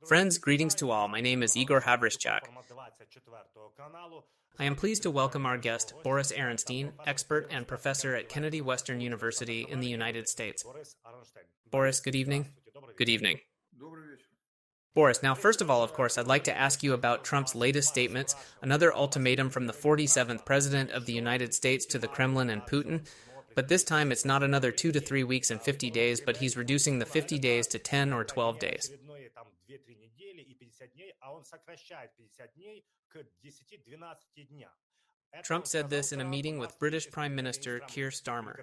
Friends, greetings to all. My name is Ihor Havryshchak. I am pleased to welcome our guest, Boris Aronstein, expert and professor at Kennedy Western University in the United States. Boris, good evening. Good evening. Boris, now first of all, of course, I'd like to ask you about Trump's latest statements, another ultimatum from the 47th President of the United States to the Kremlin and Putin. But this time it's not another 2 to 3 weeks and 50 days, but he's reducing the 50 days to 10 or 12 days. Trump said this in a meeting with British Prime Minister Keir Starmer.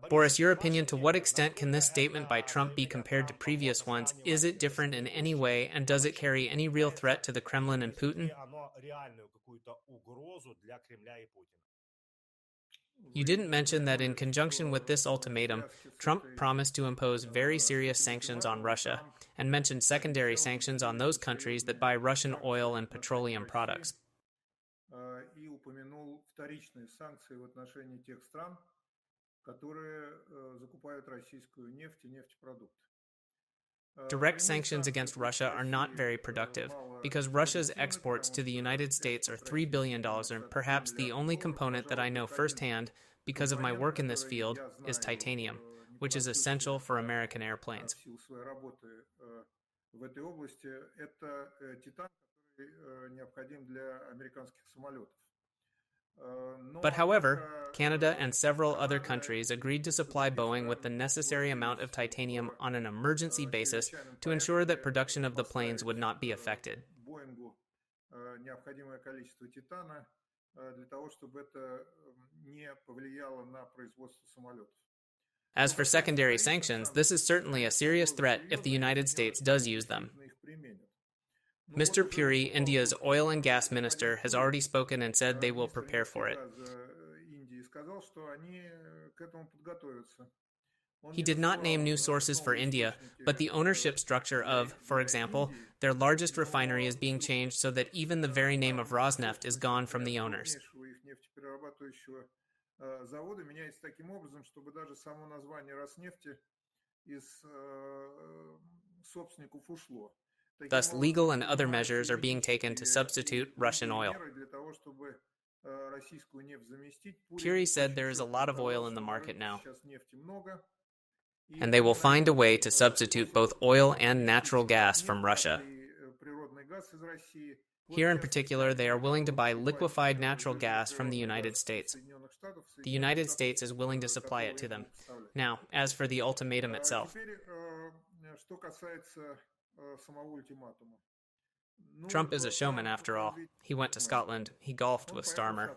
Boris, your opinion, to what extent can this statement by Trump be compared to previous ones? Is it different in any way, and does it carry any real threat to the Kremlin and Putin? You didn't mention that in conjunction with this ultimatum, Trump promised to impose very serious sanctions on Russia, and mentioned secondary sanctions on those countries that buy Russian oil and petroleum products. Direct sanctions against Russia are not very productive, because Russia's exports to the United States are $3 billion, and perhaps the only component that I know firsthand, because of my work in this field, is titanium, which is essential for American airplanes. But however, Canada and several other countries agreed to supply Boeing with the necessary amount of titanium on an emergency basis to ensure that production of the planes would not be affected. As for secondary sanctions, this is certainly a serious threat if the United States does use them. Mr. Puri, India's oil and gas minister, has already spoken and said they will prepare for it. He did not name new sources for India, but the ownership structure of, for example, their largest refinery is being changed so that even the very name of Rosneft is gone from the owners. Thus, legal and other measures are being taken to substitute Russian oil. Puri said there is a lot of oil in the market now, and they will find a way to substitute both oil and natural gas from Russia. Here in particular, they are willing to buy liquefied natural gas from the United States. The United States is willing to supply it to them. Now, as for the ultimatum itself, Trump is a showman after all. He went to Scotland. He golfed with Starmer.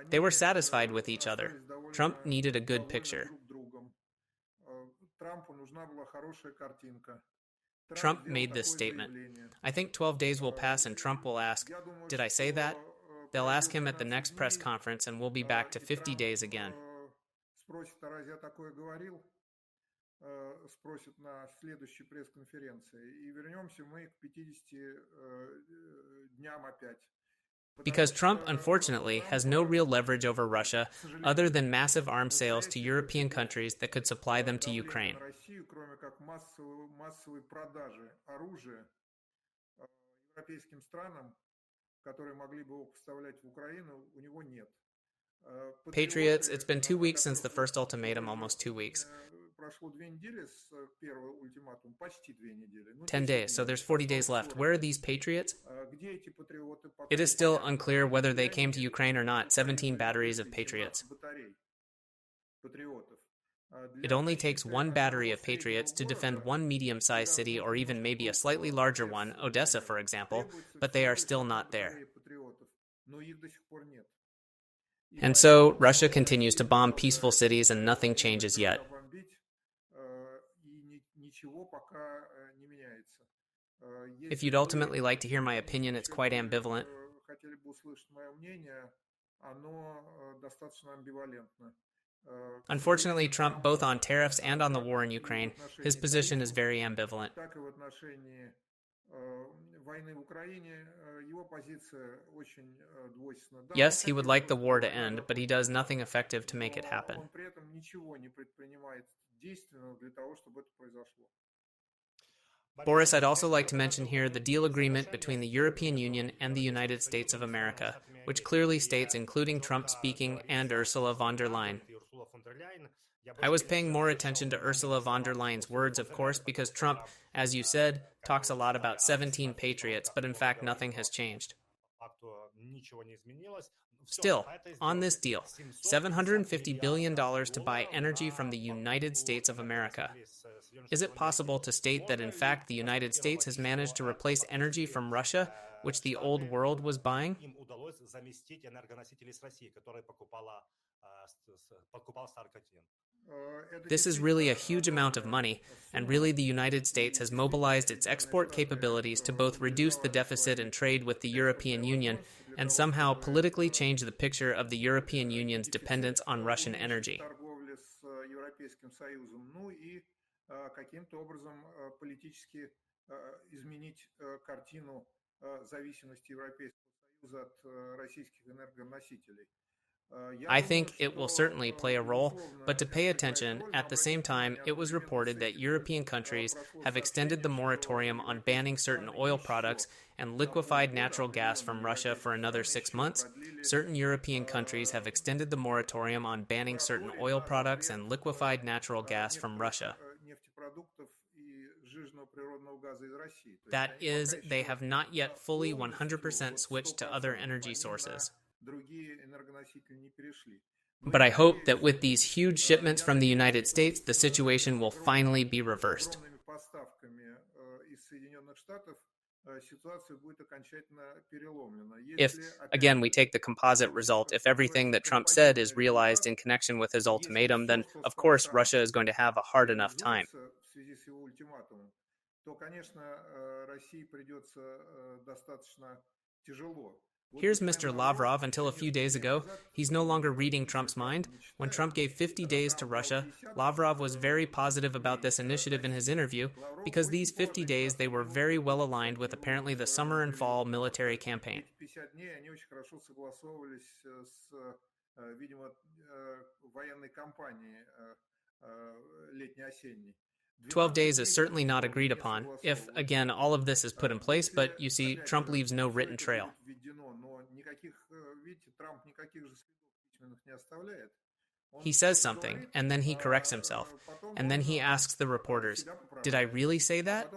They were satisfied with each other. Trump needed a good picture. Trump made this statement. I think 12 days will pass and Trump will ask, "Did I say that?" They'll ask him at the next press conference and we'll be back to 50 days again. Because Trump, unfortunately, has no real leverage over Russia other than massive arms sales to European countries that could supply them to Ukraine. Patriots, it's been 2 weeks since the first ultimatum, almost 2 weeks. 10 days, so there's 40 days left. Where are these patriots? It is still unclear whether they came to Ukraine or not. 17 batteries of patriots. It only takes one battery of patriots to defend one medium-sized city or even maybe a slightly larger one, Odessa for example, but they are still not there. And so, Russia continues to bomb peaceful cities and nothing changes yet. If you'd ultimately like to hear my opinion, it's quite ambivalent. Unfortunately, Trump, both on tariffs and on the war in Ukraine, his position is very ambivalent. Yes, he would like the war to end, but he does nothing effective to make it happen. Boris, I'd also like to mention here the deal agreement between the European Union and the United States of America, which clearly states including Trump speaking and Ursula von der Leyen. I was paying more attention to Ursula von der Leyen's words, of course, because Trump, as you said, talks a lot about 17 patriots, but in fact nothing has changed. Still, on this deal, $750 billion to buy energy from the United States of America. Is it possible to state that in fact the United States has managed to replace energy from Russia, which the old world was buying? This is really a huge amount of money, and really the United States has mobilized its export capabilities to both reduce the deficit in trade with the European Union and somehow politically change the picture of the European Union's dependence on Russian energy. I think it will certainly play a role, but to pay attention, at the same time, it was reported that European countries have extended the moratorium on banning certain oil products and liquefied natural gas from Russia for another 6 months. Certain European countries have extended the moratorium on banning certain oil products and liquefied natural gas from Russia. That is, they have not yet fully 100% switched to other energy sources. But I hope that with these huge shipments from the United States, the situation will finally be reversed. If, again, we take the composite result, if everything that Trump said is realized in connection with his ultimatum, then, of course, Russia is going to have a hard enough time. Here's Mr. Lavrov. Until a few days ago, he's no longer reading Trump's mind. When Trump gave 50 days to Russia, Lavrov was very positive about this initiative in his interview because these 50 days, they were very well aligned with apparently the summer and fall military campaign. 12 days is certainly not agreed upon, if, again, all of this is put in place, but you see, Trump leaves no written trail. He says something, and then he corrects himself, and then he asks the reporters, "Did I really say that?"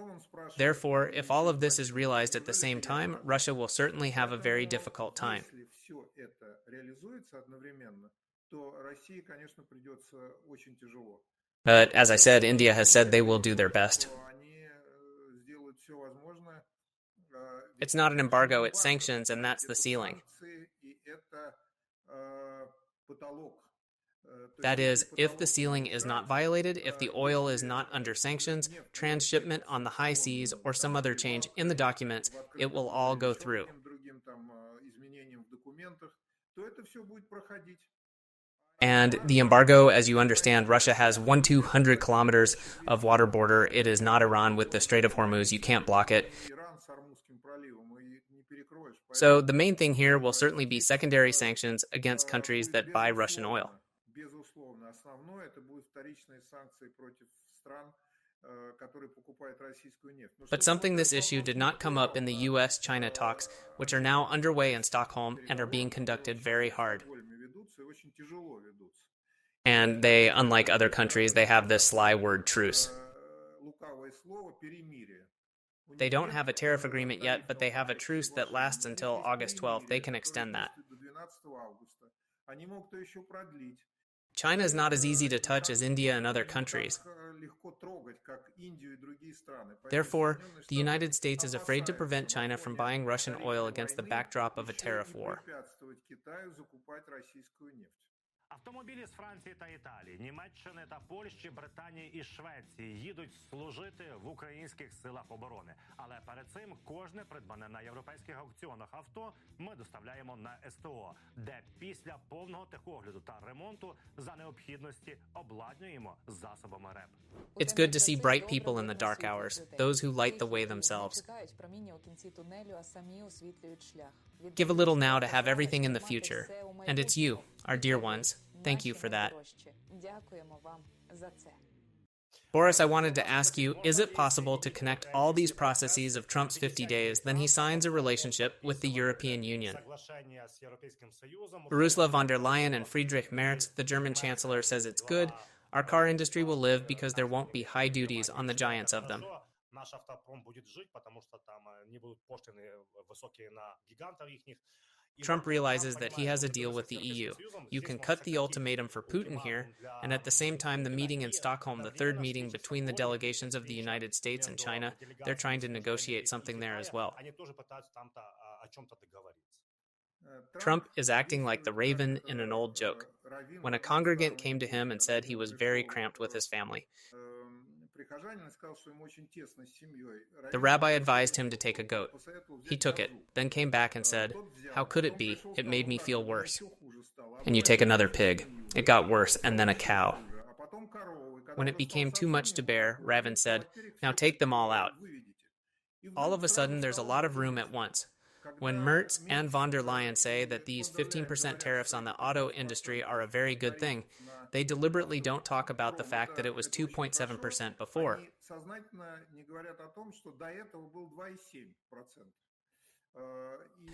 Therefore, if all of this is realized at the same time, Russia will certainly have a very difficult time. But as I said, India has said they will do their best. It's not an embargo, it's sanctions, and that's the ceiling. That is, if the ceiling is not violated, if the oil is not under sanctions, transshipment on the high seas, or some other change in the documents, it will all go through. And the embargo, as you understand, Russia has 1,200 kilometers of water border. It is not Iran with the Strait of Hormuz. You can't block it. So the main thing here will certainly be secondary sanctions against countries that buy Russian oil. But something this issue did not come up in the U.S.-China talks, which are now underway in Stockholm and are being conducted very hard. And they, unlike other countries, they have this sly word truce. They don't have a tariff agreement yet, but they have a truce that lasts until August 12th. They can extend that. China is not as easy to touch as India and other countries. Therefore, the United States is afraid to prevent China from buying Russian oil against the backdrop of a tariff war. Автомобілі з Франції та Італії, Німеччини та Польщі, Британії і Швеції їдуть служити в українських силах оборони. Але перед цим кожне придбане на європейських аукціонах авто ми доставляємо на СТО, де після повного техогляду та ремонту за необхідності обладнуємо засобами РЕП. It's good to see bright people in the dark hours, those who light the way themselves. Give a little now to have everything in the future. And it's you, our dear ones. Thank you for that. Boris, I wanted to ask you, is it possible to connect all these processes of Trump's 50 days, then he signs a relationship with the European Union? Ursula von der Leyen and Friedrich Merz, the German chancellor, says it's good. Our car industry will live because there won't be high duties on the giants of them. Trump realizes that he has a deal with the EU. You can cut the ultimatum for Putin here, and at the same time the meeting in Stockholm, the third meeting between the delegations of the United States and China, they're trying to negotiate something there as well. Trump is acting like the raven in an old joke. When a congregant came to him and said he was very cramped with his family, the rabbi advised him to take a goat. He took it, then came back and said, "How could it be? It made me feel worse." And you take another pig. It got worse, and then a cow. When it became too much to bear, Rabin said, "Now take them all out." All of a sudden, there's a lot of room at once. When Merz and von der Leyen say that these 15% tariffs on the auto industry are a very good thing, they deliberately don't talk about the fact that it was 2.7% before.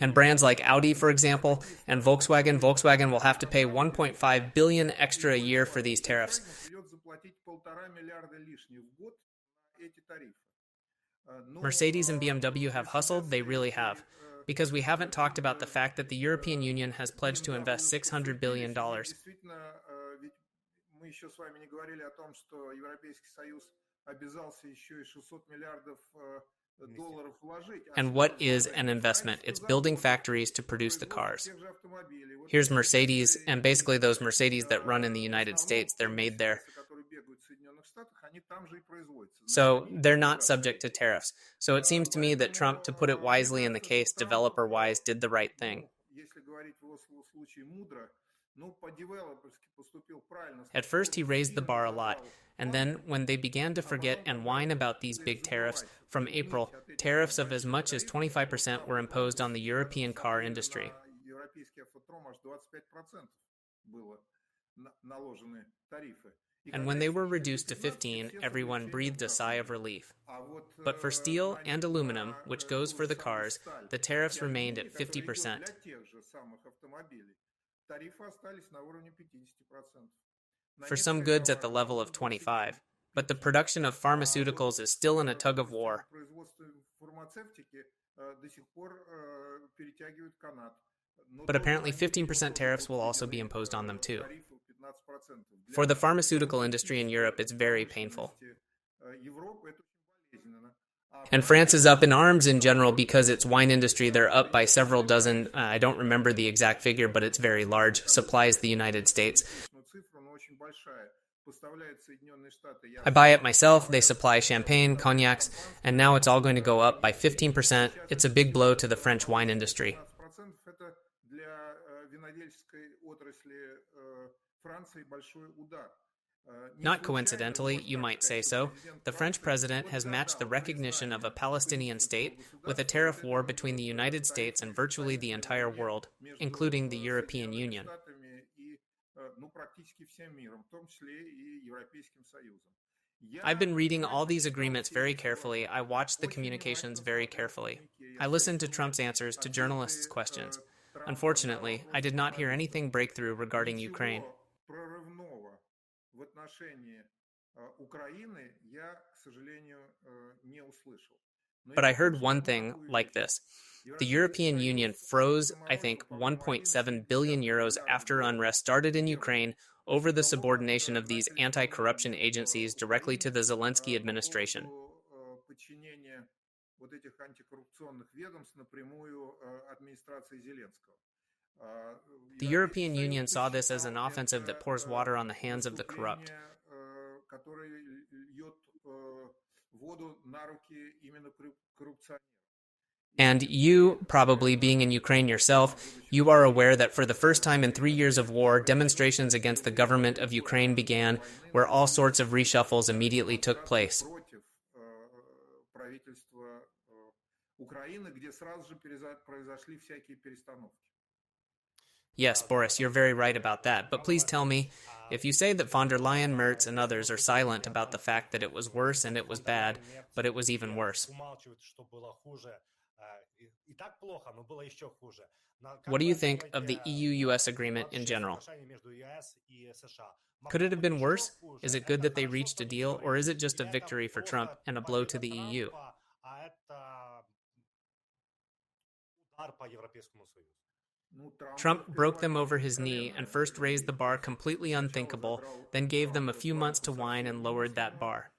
And brands like Audi, for example, and Volkswagen will have to pay $1.5 billion extra a year for these tariffs. Mercedes and BMW have hustled, they really have. Because we haven't talked about the fact that the European Union has pledged to invest $600 billion. And what is an investment? It's building factories to produce the cars. Here's Mercedes, and basically those Mercedes that run in the United States, they're made there. So they're not subject to tariffs. So it seems to me that Trump, to put it wisely in the case, developer-wise, did the right thing. At first, he raised the bar a lot, and then when they began to forget and whine about these big tariffs, from April, tariffs of as much as 25% were imposed on the European car industry. And when they were reduced to 15, everyone breathed a sigh of relief. But for steel and aluminum, which goes for the cars, the tariffs remained at 50%. For some goods at the level of 25%. But the production of pharmaceuticals is still in a tug of war. But apparently 15% tariffs will also be imposed on them too. For the pharmaceutical industry in Europe, it's very painful. And France is up in arms in general because its wine industry, they're up by several dozen, I don't remember the exact figure, but it's very large, supplies the United States. I buy it myself, they supply champagne, cognacs, and now it's all going to go up by 15%. It's a big blow to the French wine industry. Not coincidentally, you might say so, the French president has matched the recognition of a Palestinian state with a tariff war between the United States and virtually the entire world, including the European Union. I've been reading all these agreements very carefully. I watched the communications very carefully. I listened to Trump's answers to journalists' questions. Unfortunately, I did not hear anything breakthrough regarding Ukraine. But I heard one thing like this. The European Union froze, I think, 1.7 billion euros after unrest started in Ukraine over the subordination of these anti-corruption agencies directly to the Zelensky administration. The European Union saw this as an offensive that pours water on the hands of the corrupt. And you, probably being in Ukraine yourself, you are aware that for the first time in 3 years of war, demonstrations against the government of Ukraine began, where all sorts of reshuffles immediately took place. Yes, Boris, you're very right about that. But please tell me, if you say that von der Leyen, Merz, and others are silent about the fact that it was worse and it was bad, but it was even worse, what do you think of the EU-US agreement in general? Could it have been worse? Is it good that they reached a deal, or is it just a victory for Trump and a blow to the EU? Trump broke them over his knee and first raised the bar completely unthinkable, then gave them a few months to whine and lowered that bar.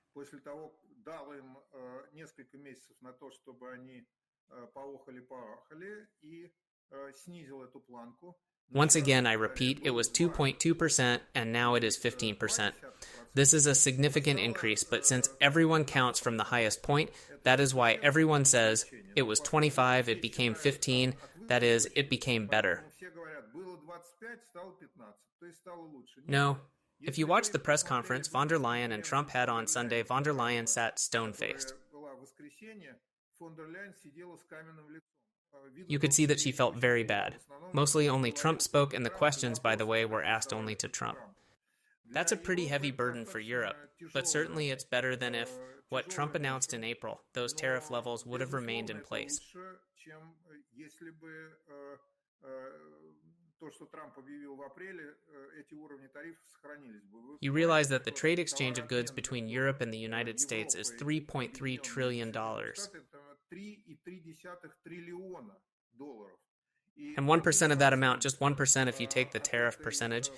Once again, I repeat, it was 2.2% and now it is 15%. This is a significant increase, but since everyone counts from the highest point, that is why everyone says it was 25, it became 15, that is, it became better. No. If you watch the press conference von der Leyen and Trump had on Sunday, von der Leyen sat stone-faced. You could see that she felt very bad. Mostly only Trump spoke, and the questions, by the way, were asked only to Trump. That's a pretty heavy burden for Europe, but certainly it's better than if what Trump announced in April, those tariff levels would have remained in place. You realize that the trade exchange of goods between Europe and the United States is $3.3 trillion. And 1% of that amount, just 1% if you take the tariff percentage,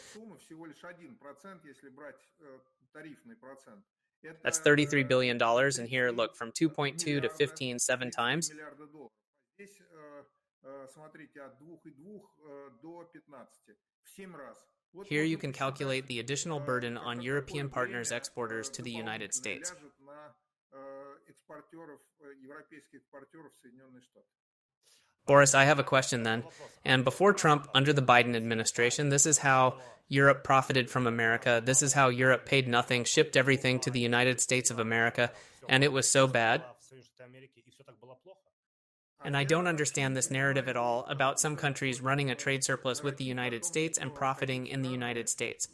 that's $33 billion. And here, look, from 2.2 to 15, 7 times. Here you can calculate the additional burden on European partners' exporters to the United States. Boris, I have a question then. And before Trump, under the Biden administration, this is how Europe profited from America. This is how Europe paid nothing, shipped everything to the United States of America, and it was so bad. And I don't understand this narrative at all about some countries running a trade surplus with the United States and profiting in the United States.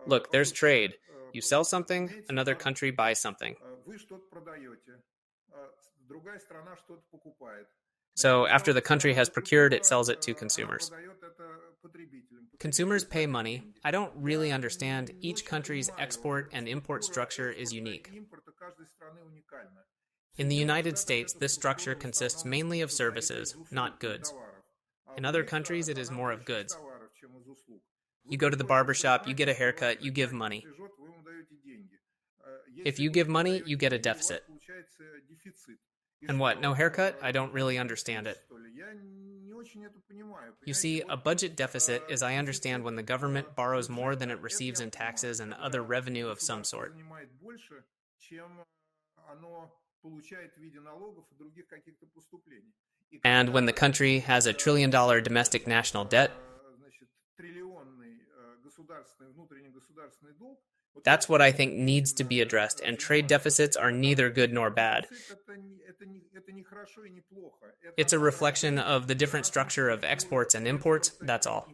Look, there's trade. You sell something, another country buys something. So after the country has procured, it sells it to consumers. Consumers pay money. I don't really understand. Each country's export and import structure is unique. In the United States, this structure consists mainly of services, not goods. In other countries, it is more of goods. You go to the barbershop, you get a haircut, you give money. If you give money, you get a deficit. And what, no haircut? I don't really understand it. You see, a budget deficit is, I understand, when the government borrows more than it receives in taxes and other revenue of some sort. And when the country has $1 trillion domestic national debt, that's what I think needs to be addressed, and trade deficits are neither good nor bad. It's a reflection of the different structure of exports and imports, that's all.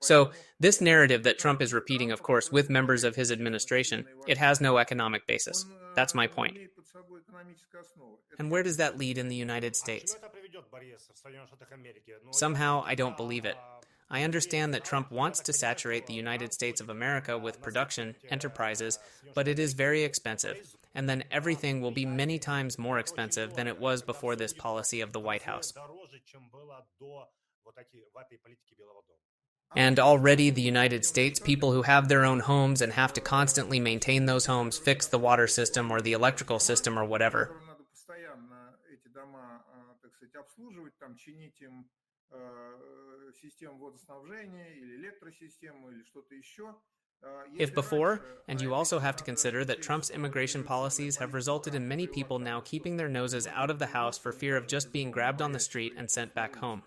So, this narrative that Trump is repeating, of course, with members of his administration, it has no economic basis. That's my point. And where does that lead in the United States? Somehow, I don't believe it. I understand that Trump wants to saturate the United States of America with production, enterprises, but it is very expensive, and then everything will be many times more expensive than it was before this policy of the White House. And already the United States, people who have their own homes and have to constantly maintain those homes, fix the water system or the electrical system or whatever. If before, and you also have to consider that Trump's immigration policies have resulted in many people now keeping their noses out of the house for fear of just being grabbed on the street and sent back home.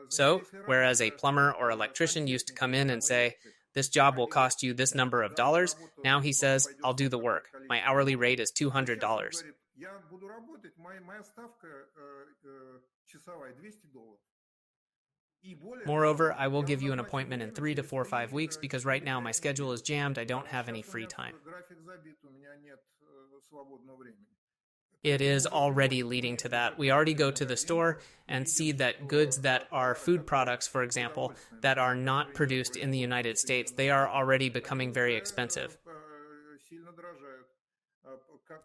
So, whereas a plumber or electrician used to come in and say, "This job will cost you this number of dollars," now he says, "I'll do the work. My hourly rate is $200. Moreover, I will give you an appointment in 3 to 4 or 5 weeks because right now my schedule is jammed. I don't have any free time." It is already leading to that. We already go to the store and see that goods that are food products, for example, that are not produced in the United States, they are already becoming very expensive.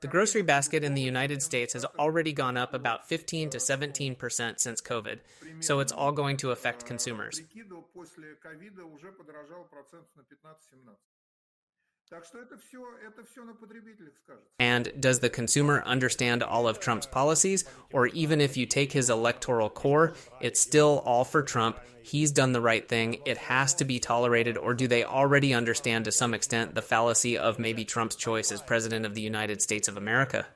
The grocery basket in the United States has already gone up about 15 to 17% since COVID, so it's all going to affect consumers. And does the consumer understand all of Trump's policies? Or even if you take his electoral core, it's still all for Trump. He's done the right thing. It has to be tolerated. Or do they already understand to some extent the fallacy of maybe Trump's choice as President of the United States of America?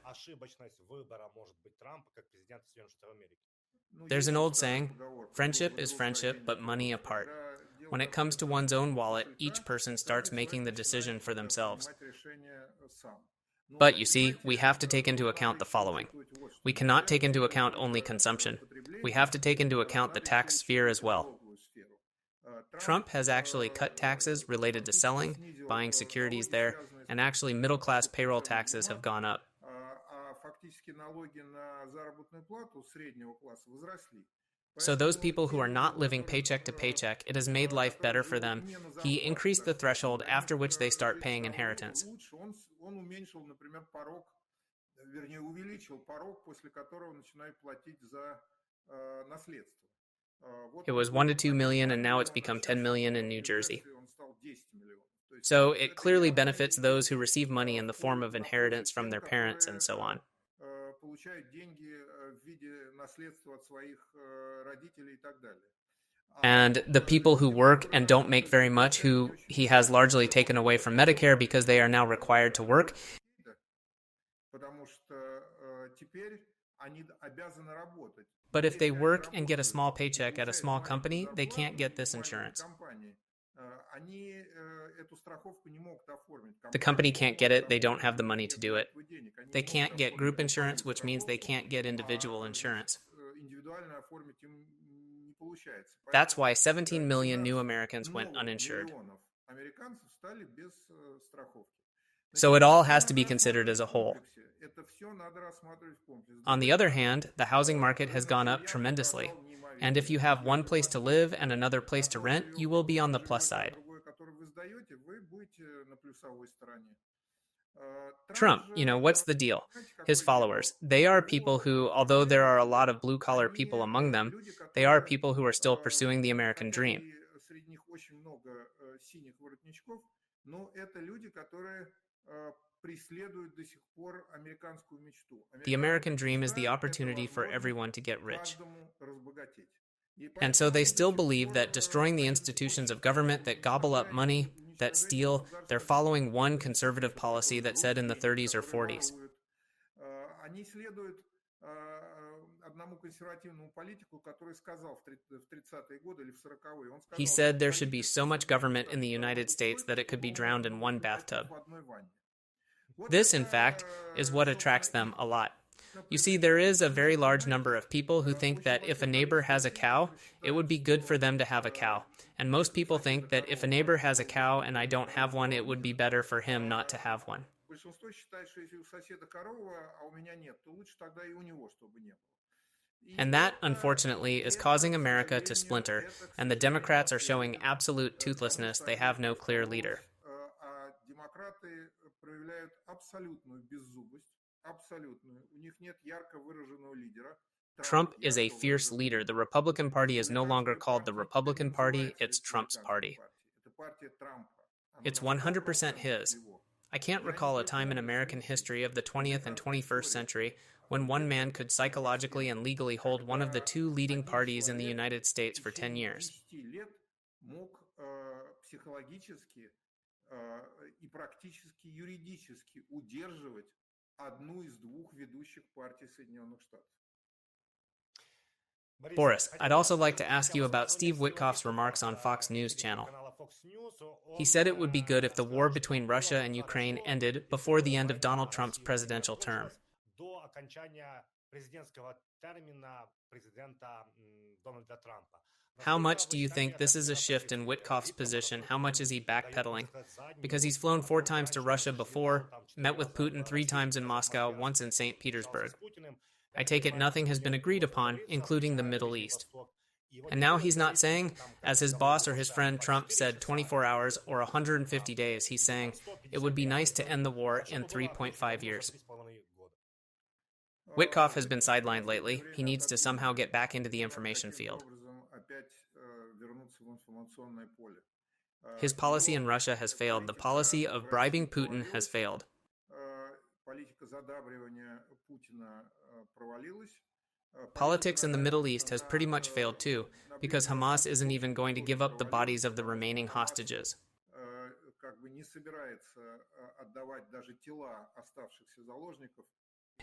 There's an old saying, friendship is friendship, but money apart. When it comes to one's own wallet, each person starts making the decision for themselves. But you see, we have to take into account the following. We cannot take into account only consumption. We have to take into account the tax sphere as well. Trump has actually cut taxes related to selling, buying securities there, and actually middle-class payroll taxes have gone up. So those people who are not living paycheck to paycheck, it has made life better for them. He increased the threshold after which they start paying inheritance. It was 1 to 2 million, and now it's become 10 million in New Jersey. So it clearly benefits those who receive money in the form of inheritance from their parents and so on. And the people who work and don't make very much, who he has largely taken away from Medicare because they are now required to work. But if they work and get a small paycheck at a small company, they can't get this insurance. The company can't get it, they don't have the money to do it. They can't get group insurance, which means they can't get individual insurance. That's why 17 million new Americans went uninsured. So it all has to be considered as a whole. On the other hand, the housing market has gone up tremendously. And if you have one place to live and another place to rent, you will be on the plus side. Trump, what's the deal? His followers, they are people who, although there are a lot of blue-collar people among them, they are people who are still pursuing the American dream. The American dream is the opportunity for everyone to get rich. And so they still believe that destroying the institutions of government that gobble up money, that steal, they're following one conservative policy that said in the 30s or 40s. He said there should be so much government in the United States that it could be drowned in one bathtub. This, in fact, is what attracts them a lot. You see, there is a very large number of people who think that if a neighbor has a cow, it would be good for them to have a cow. And most people think that if a neighbor has a cow and I don't have one, it would be better for him not to have one. And that, unfortunately, is causing America to splinter, and the Democrats are showing absolute toothlessness. They have no clear leader. Trump is a fierce leader. The Republican Party is no longer called the Republican Party, it's Trump's party. It's 100% his. I can't recall a time in American history of the 20th and 21st century when one man could psychologically and legally hold one of the two leading parties in the United States for 10 years. Boris, I'd also like to ask you about Steve Witkoff's remarks on Fox News Channel. He said it would be good if the war between Russia and Ukraine ended before the end of Donald Trump's presidential term. How much do you think this is a shift in Witkoff's position? How much is he backpedaling? Because he's flown 4 times to Russia before, met with Putin 3 times in Moscow, once in St. Petersburg. I take it nothing has been agreed upon, including the Middle East. And now he's not saying, as his boss or his friend Trump said 24 hours or 150 days, he's saying it would be nice to end the war in 3.5 years. Witkoff has been sidelined lately. He needs to somehow get back into the information field. His policy in Russia has failed. The policy of bribing Putin has failed. Politics in the Middle East has pretty much failed too, because Hamas isn't even going to give up the bodies of the remaining hostages.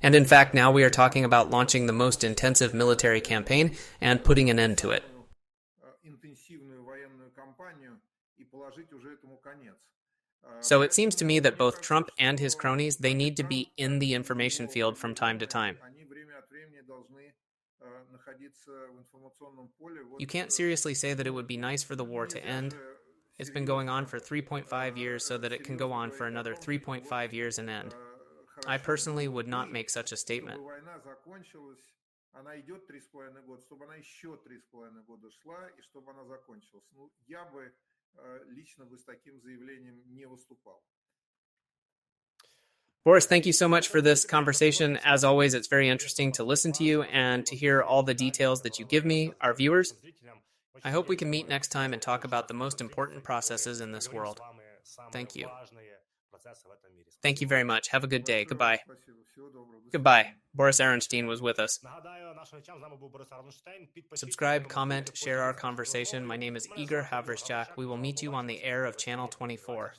And in fact, now we are talking about launching the most intensive military campaign and putting an end to it. So it seems to me that both Trump and his cronies, they need to be in the information field from time to time. You can't seriously say that it would be nice for the war to end. It's been going on for 3.5 years so that it can go on for another 3.5 years and end. I personally would not make such a statement. Boris, thank you so much for this conversation. As always, it's very interesting to listen to you and to hear all the details that you give me, our viewers. I hope we can meet next time and talk about the most important processes in this world. Thank you. Thank you very much. Have a good day. Goodbye. Goodbye. Boris Aronstein was with us. Subscribe, comment, share our conversation. My name is Ihor Havryshchak. We will meet you on the air of Channel 24.